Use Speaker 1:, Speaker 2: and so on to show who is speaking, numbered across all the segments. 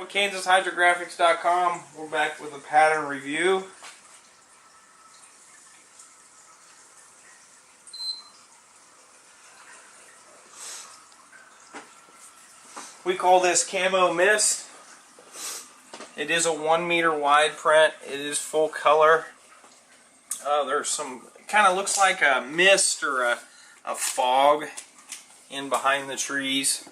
Speaker 1: KansasHydrographics.com. We're back with a pattern review. We call this Camo Mist. It is a 1 meter wide print. It is full color. There's some, kind of looks like a mist or a fog in behind the trees.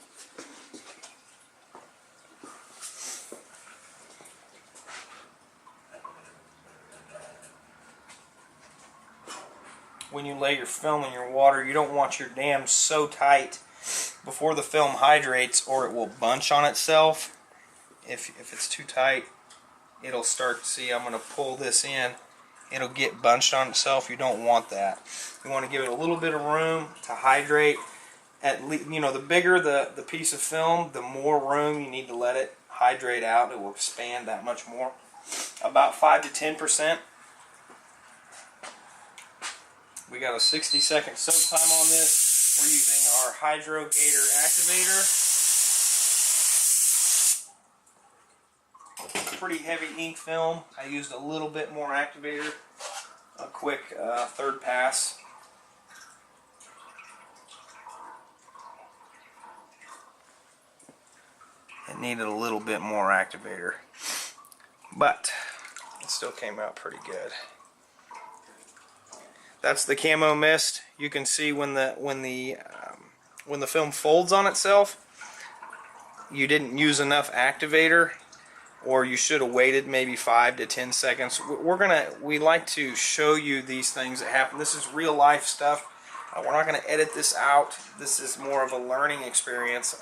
Speaker 1: When you lay your film in your water, you don't want your dam so tight before the film hydrates, or it will bunch on itself. If it's too tight, it'll start, see, I'm going to pull this in, it'll get bunched on itself. You don't want that. You want to give it a little bit of room to hydrate. At least, you know, the bigger the piece of film, the more room you need to let it hydrate out. It will expand that much more. About 5 to 10%. We got a 60-second soak time on this. We're using our Hydrographics activator. Pretty heavy ink film. I used a little bit more activator. A quick third pass. It needed a little bit more activator, but it still came out pretty good. That's the Camo Mist. You can see when the film folds on itself, you didn't use enough activator, or you should have waited maybe 5 to 10 seconds. We like to show you these things that happen. This is real life stuff. We're not going to edit this out. This is more of a learning experience.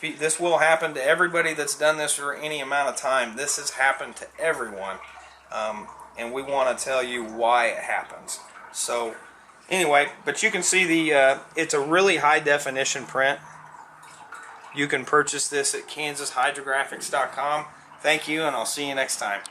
Speaker 1: This will happen to everybody that's done this for any amount of time. This has happened to everyone. And we want to tell you why it happens. So anyway, but you can see it's a really high definition print. You can purchase this at KansasHydrographics.com. Thank you, and I'll see you next time.